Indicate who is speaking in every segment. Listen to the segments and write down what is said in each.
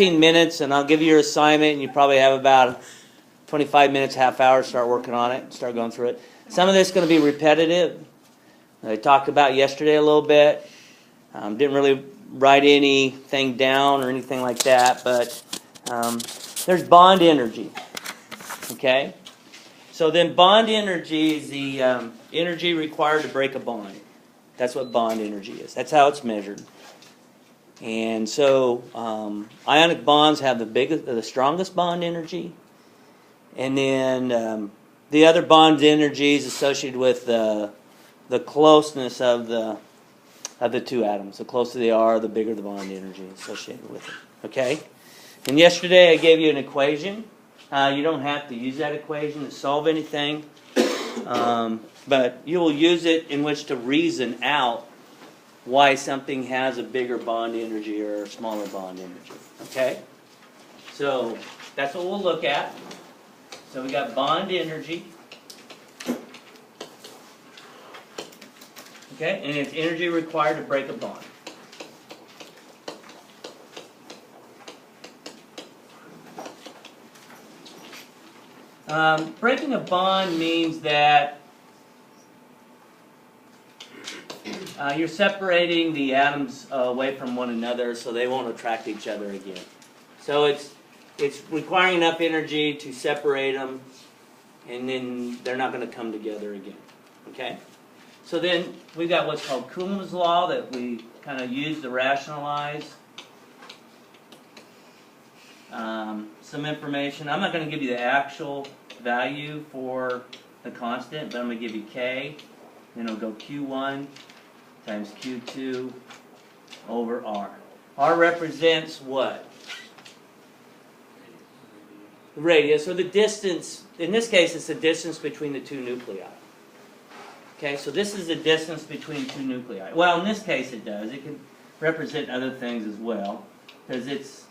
Speaker 1: 15 minutes, and I'll give you your assignment, and you probably have about 25 minutes, half hour to start working on it, start going through it. Some of this is going to be repetitive. I talked about yesterday a little bit. Didn't really write anything down or anything like that, but there's bond energy. Okay? So then bond energy is the energy required to break a bond. That's what bond energy is. That's how it's measured. And so ionic bonds have the strongest bond energy. And then the other bond energy is associated with the closeness of the two atoms. The closer they are, the bigger the bond energy associated with it. Okay? And yesterday I gave you an equation. You don't have to use that equation to solve anything. But you will use it in which to reason out why something has a bigger bond energy or a smaller bond energy. Okay? So that's what we'll look at. So we got bond energy. Okay? And it's energy required to break a bond. Breaking a bond means that you're separating the atoms away from one another so they won't attract each other again. So it's requiring enough energy to separate them, and then they're not going to come together again. Okay? So then we've got what's called Coulomb's law that we kind of use to rationalize some information. I'm not going to give you the actual value for the constant, but I'm going to give you K. Then it'll go Q1 times Q2 over R. R represents what? The radius, or the distance. In this case, it's the distance between the two nuclei. Okay, so this is the distance between two nuclei. Well, in this case it does. It can represent other things as well, because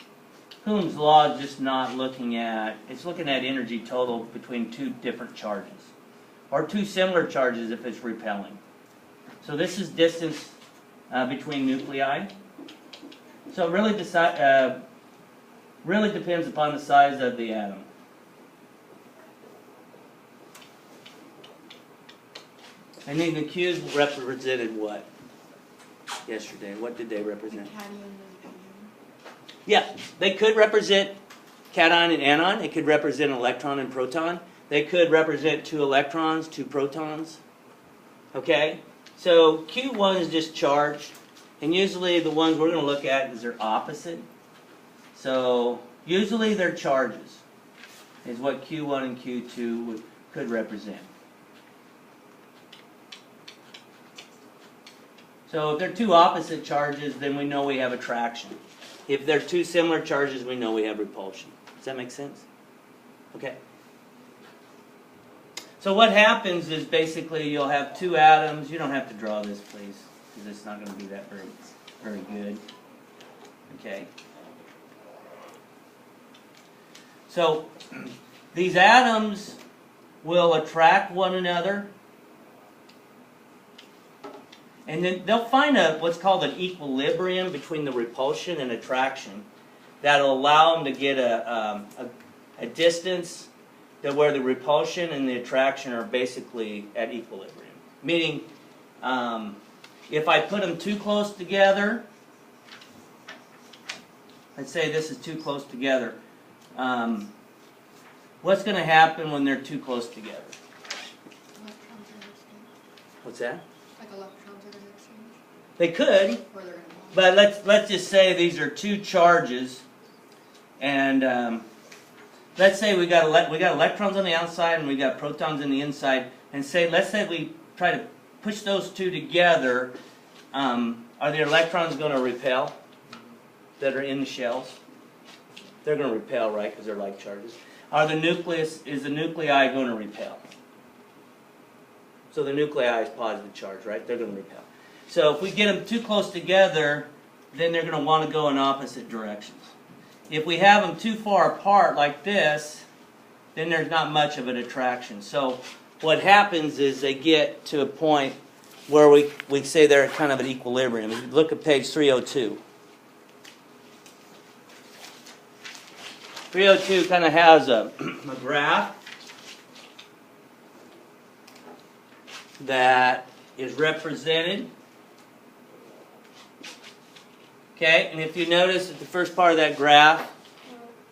Speaker 1: Coulomb's law is just not looking at, it's looking at energy total between two different charges, or two similar charges if it's repelling. So this is distance between nuclei. So it really depends upon the size of the atom. And then the Q's represented what yesterday? What did they represent? Yeah, they could represent cation and anion. It could represent electron and proton. They could represent two electrons, two protons. Okay? So Q1 is just charged. And usually the ones we're going to look at is their opposite. So usually they're charges is what Q1 and Q2 could represent. So if they're two opposite charges, then we know we have attraction. If they're two similar charges, we know we have repulsion. Does that make sense? Okay. So what happens is basically you'll have two atoms. You don't have to draw this, please, because it's not going to be that very good. Okay. So these atoms will attract one another, and then they'll find what's called an equilibrium between the repulsion and attraction that'll allow them to get a distance to where the repulsion and the attraction are basically at equilibrium. Meaning, if I put them too close together, let's say this is too close together, what's going to happen when they're too close together? What's that?
Speaker 2: Like electrons are going to exchange?
Speaker 1: They could,
Speaker 2: Or they're going to
Speaker 1: but let's just say these are two charges, and let's say we got electrons on the outside and we got protons on the inside, and let's say we try to push those two together. Are the electrons going to repel that are in the shells? They're going to repel, right, because they're like charges. Is the nuclei going to repel? So the nuclei is positive charge, right? They're going to repel. So if we get them too close together, then they're going to want to go in opposite directions. If we have them too far apart like this, then there's not much of an attraction. So what happens is they get to a point where we say they're kind of at equilibrium. If you look at page 302. 302 kind of has a graph that is represented. Okay, and if you notice at the first part of that graph,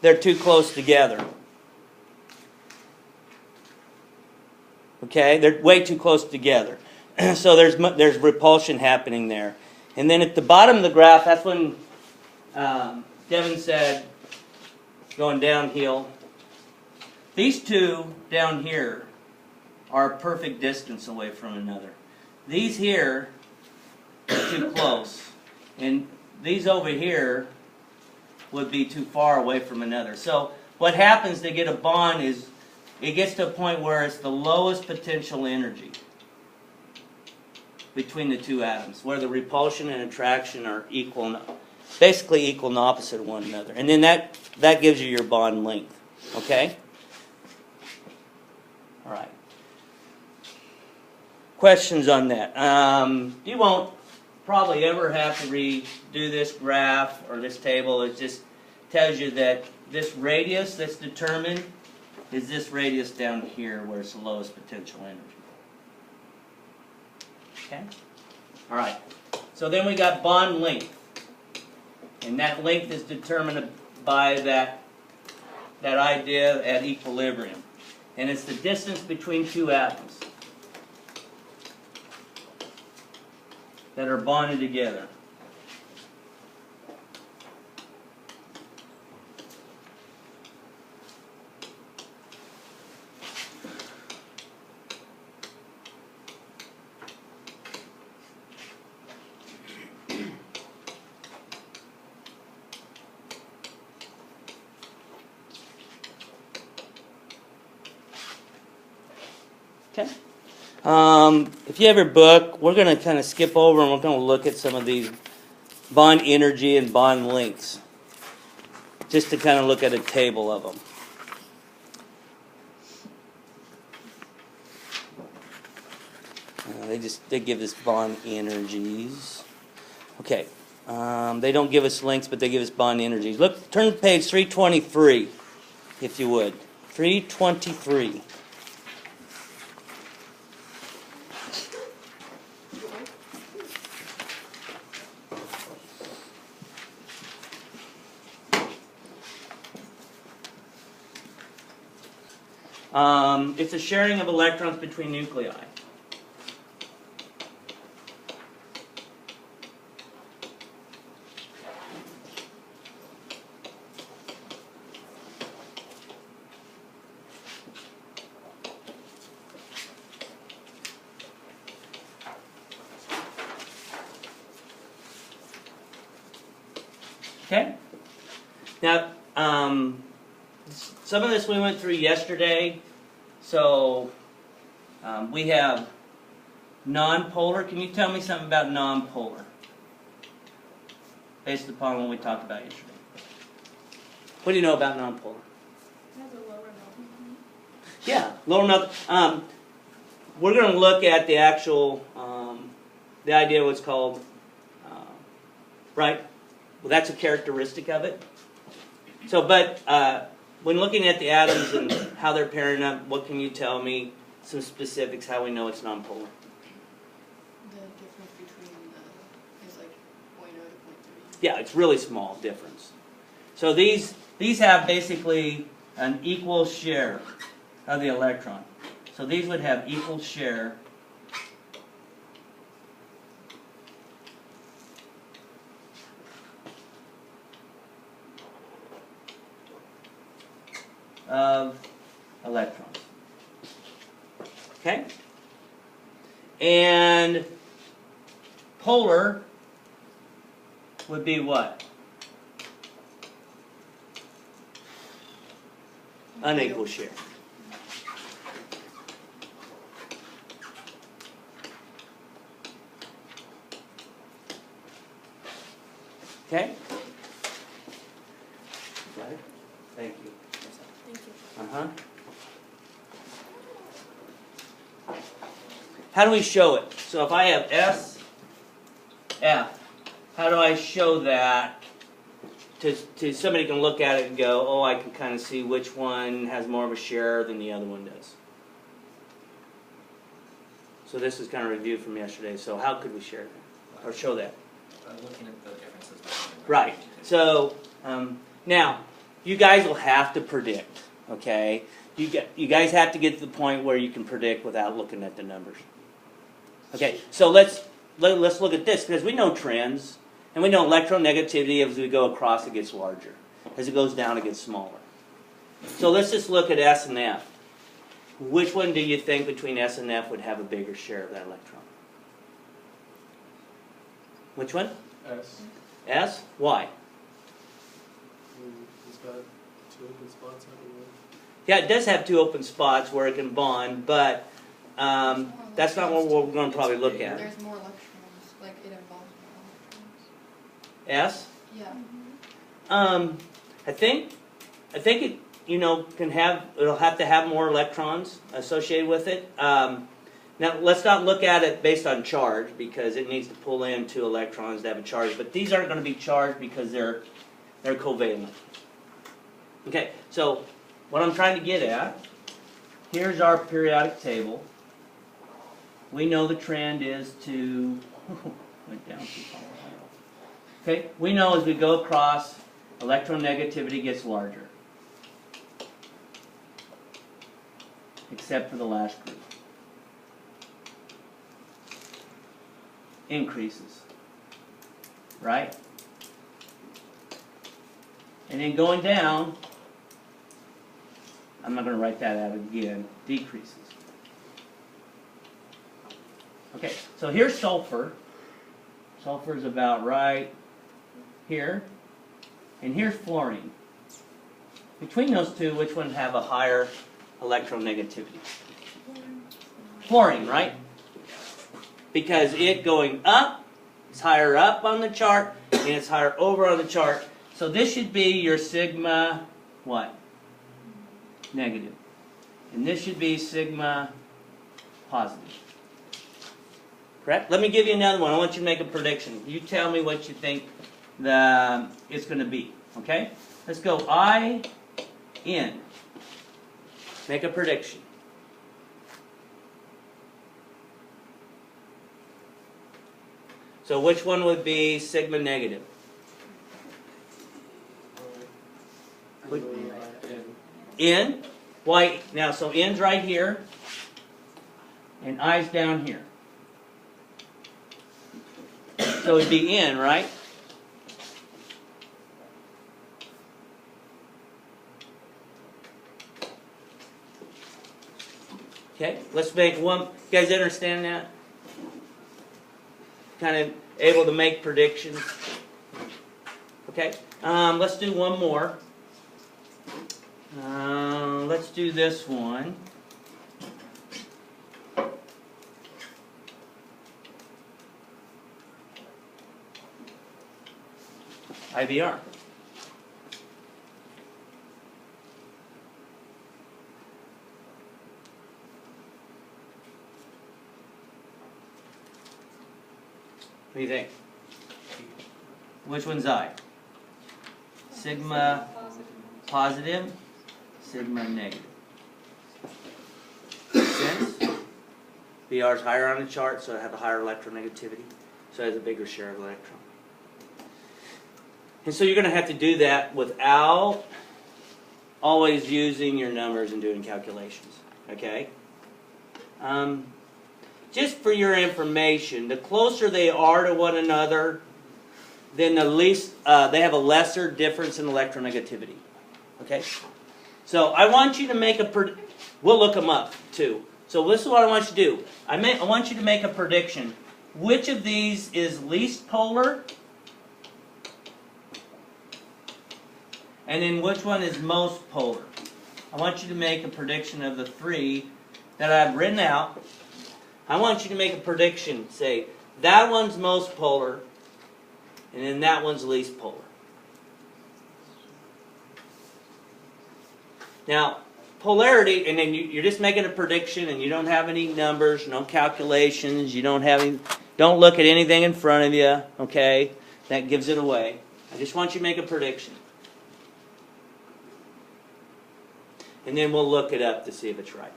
Speaker 1: they're too close together. Okay, they're way too close together. So there's repulsion happening there. And then at the bottom of the graph, that's when Devin said, going downhill, these two down here are a perfect distance away from another. These here are too close. And these over here would be too far away from another. So what happens to get a bond is it gets to a point where it's the lowest potential energy between the two atoms, where the repulsion and attraction are equal, basically equal and opposite of one another. And then that gives you your bond length. Okay? All right. Questions on that? You won't probably ever have to redo this graph or this table. It just tells you that this radius that's determined is this radius down here where it's the lowest potential energy. Okay? All right. So then we got bond length. And that length is determined by that idea at equilibrium. And it's the distance between two atoms that are bonded together. Okay. If you have your book, we're going to kind of skip over and we're going to look at some of these bond energy and bond lengths, just to kind of look at a table of them. They give us bond energies. Okay. They don't give us lengths, but they give us bond energies. Look, turn to page 323, if you would. 323. It's a sharing of electrons between nuclei. Okay? Now, some of this we went through yesterday. So, we have nonpolar. Can you tell me something about nonpolar? Based upon what we talked about yesterday. What do you know about nonpolar?
Speaker 2: It has a lower melting point.
Speaker 1: Yeah, lower melting. We're going to look at the actual, the idea of what's called, right? Well, that's a characteristic of it. So, but when looking at the atoms and how they're pairing up, what can you tell me, some specifics, how we know it's nonpolar?
Speaker 2: The difference between is like 0.0 to 0.3.
Speaker 1: Yeah, it's really small difference. So these have basically an equal share of the electron. So these would have equal share of electrons. Okay? And polar would be what? Unequal share. Okay? Got it? Thank you.
Speaker 2: Thank you.
Speaker 1: Uh-huh. How do we show it? So if I have S, F, how do I show that to somebody can look at it and go, oh, I can kind of see which one has more of a share than the other one does. So this is kind of review from yesterday. So how could we share that or show that?
Speaker 3: Looking at the differences between the
Speaker 1: Right. So now you guys will have to predict. Okay. You guys have to get to the point where you can predict without looking at the numbers. Okay. So let's look at this because we know trends. And we know electronegativity, as we go across, it gets larger. As it goes down, it gets smaller. So let's just look at S and F. Which one do you think between S and F would have a bigger share of that electron? Which one?
Speaker 4: S.
Speaker 1: S? Why?
Speaker 4: It's got 2 open spots everywhere.
Speaker 1: Yeah, it does have 2 open spots where it can bond, but that's not what we're going to probably look at.
Speaker 2: There's more electrons, like it involves more electrons.
Speaker 1: S?
Speaker 2: Yeah.
Speaker 1: I think it it'll have to have more electrons associated with it. Now let's not look at it based on charge because it needs to pull in 2 electrons to have a charge. But these aren't going to be charged because they're covalent. Okay, so what I'm trying to get at, here's our periodic table. We know the trend is to went down too far. Okay, we know as we go across, electronegativity gets larger. Except for the last group. Increases. Right? And then going down, I'm not going to write that out again, decreases. Okay, so here's sulfur. Sulfur is about right here. And here's fluorine. Between those two, which one have a higher electronegativity? Fluorine, right? Because it going up, it's higher up on the chart, and it's higher over on the chart. So this should be your sigma, what? Negative. And this should be sigma positive. Correct? Let me give you another one. I want you to make a prediction. You tell me what you think it's going to be. Okay? Let's go I, N. Make a prediction. So which one would be sigma negative?
Speaker 4: N.
Speaker 1: N? Why? Now, so N's right here, and I's down here. So it'd be N, right? Okay, let's make one. You guys understand that? Kind of able to make predictions. Okay, let's do one more. Let's do this one. IVR. What do you think? Which one's I? Sigma positive, sigma negative. Make sense? VR is higher on the chart, so it has a higher electronegativity, so it has a bigger share of electron. And so you're going to have to do that without always using your numbers and doing calculations. Okay? Just for your information, the closer they are to one another, then the least they have a lesser difference in electronegativity. Okay? So I want you to make we'll look them up too. So this is what I want you to do. I want you to make a prediction. Which of these is least polar? And then which one is most polar? I want you to make a prediction of the 3 that I've written out. I want you to make a prediction. Say, that one's most polar, and then that one's least polar. Now, polarity, and then you're just making a prediction, and you don't have any numbers, no calculations, you don't look at anything in front of you, okay? That gives it away. I just want you to make a prediction. And then we'll look it up to see if it's right.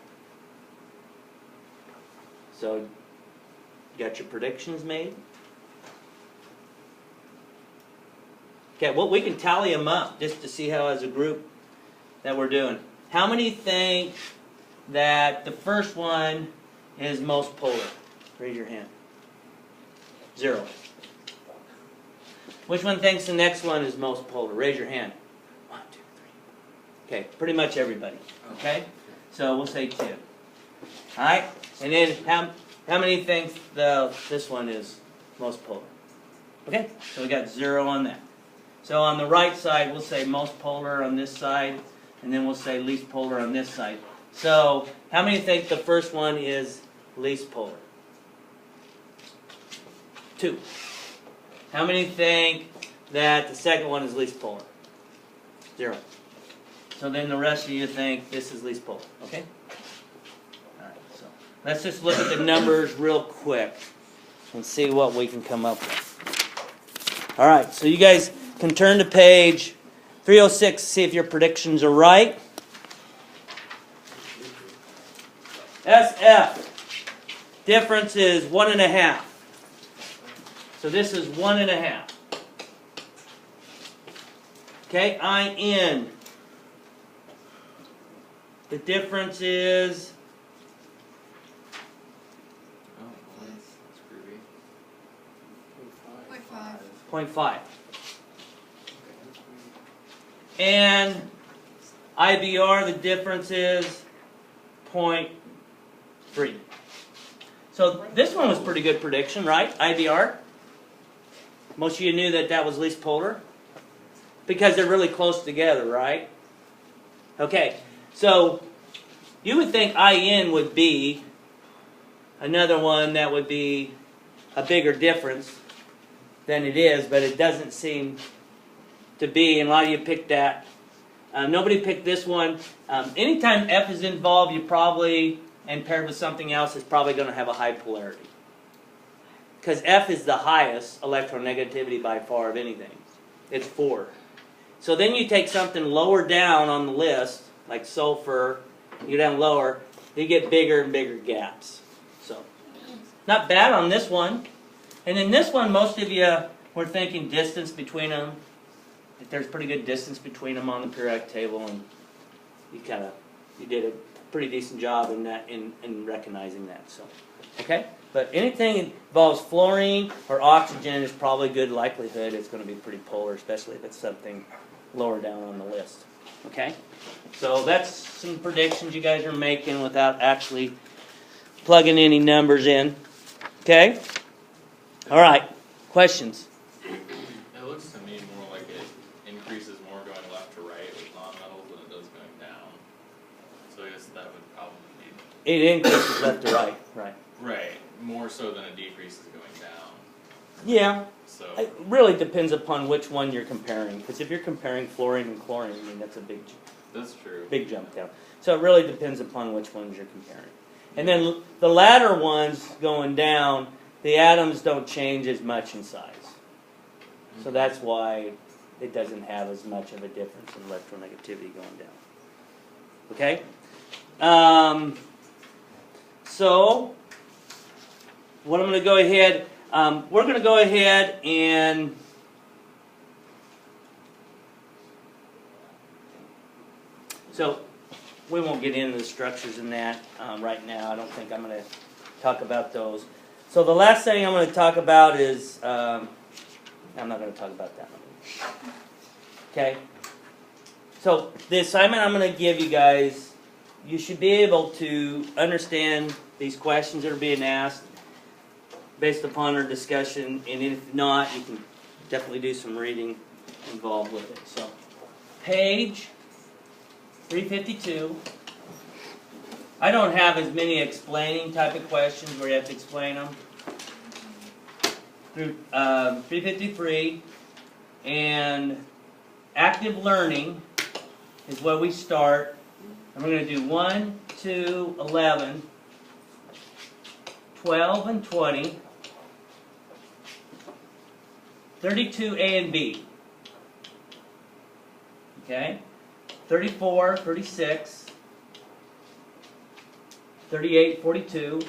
Speaker 1: So, you got your predictions made? Okay, well, we can tally them up just to see how, as a group, that we're doing. How many think that the first one is most polar? Raise your hand. 0. Which one thinks the next one is most polar? Raise your hand. 1, 2, 3. Okay, pretty much everybody. Okay? So we'll say 2. Alright? And then how many think this one is most polar? Okay? So we got 0 on that. So on the right side, we'll say most polar on this side, and then we'll say least polar on this side. So, how many think the first one is least polar? 2. How many think that the second one is least polar? 0. So then the rest of you think this is least polar, okay? Alright, so let's just look at the numbers real quick and see what we can come up with. Alright, so you guys can turn to page 306 to see if your predictions are right. SF. Difference is 1.5. So this is 1.5. Okay, IN. The difference is
Speaker 3: That's groovy.
Speaker 2: 0.5.
Speaker 1: 0.5. And IBR, the difference is 0.3. So this one was pretty good prediction, right? IBR. Most of you knew that that was least polar because they're really close together, right? Okay, so you would think IN would be another one that would be a bigger difference than it is, but it doesn't seem to be, and a lot of you picked that. Nobody picked this one. Anytime F is involved, you probably, and paired with something else, is probably going to have a high polarity. Because F is the highest electronegativity by far of anything. It's 4. So then you take something lower down on the list, like sulfur, you go down lower, you get bigger and bigger gaps. So, not bad on this one. And in this one, most of you were thinking distance between them. There's pretty good distance between them on the periodic table, and you did a pretty decent job in that, in recognizing that. So, okay. But anything that involves fluorine or oxygen is probably good likelihood it's going to be pretty polar, especially if it's something lower down on the list. Okay. So that's some predictions you guys are making without actually plugging any numbers in. Okay. All right. Questions.
Speaker 5: It looks to me more like it increases more going left to right with nonmetals than it does going down. So I guess that would probably be...
Speaker 1: It increases left to right. Right.
Speaker 5: Right. More so than it decreases going down.
Speaker 1: Yeah.
Speaker 5: So...
Speaker 1: It really depends upon which one you're comparing. Because if you're comparing fluorine and chlorine, I mean, that's a
Speaker 5: That's true.
Speaker 1: big jump down. So it really depends upon which ones you're comparing. And then the latter ones going down, the atoms don't change as much in size. So that's why it doesn't have as much of a difference in electronegativity going down. Okay? So, what I'm going to go ahead, we're going to go ahead and so we won't get into the structures in that right now. I don't think I'm going to talk about those. So the last thing I'm going to talk about is, I'm not going to talk about that one. Okay? So the assignment I'm going to give you guys, you should be able to understand these questions that are being asked based upon our discussion, and if not, you can definitely do some reading involved with it. So, page 352. I don't have as many explaining type of questions where you have to explain them. Through 353, and active learning is where we start. And we're going to do 1, 2, 11, 12, and 20, 32, A and B. Okay? 34, 36, 38, 42,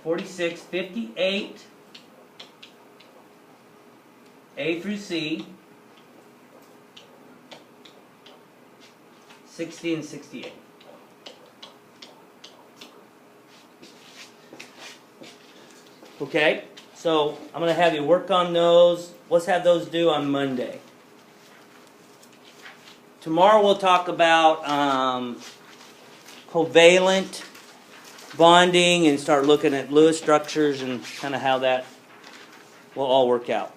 Speaker 1: 46, 58, A through C, 60 and 68. Okay, so I'm going to have you work on those. Let's have those due on Monday. Tomorrow we'll talk about covalent bonding and start looking at Lewis structures and kind of how that will all work out.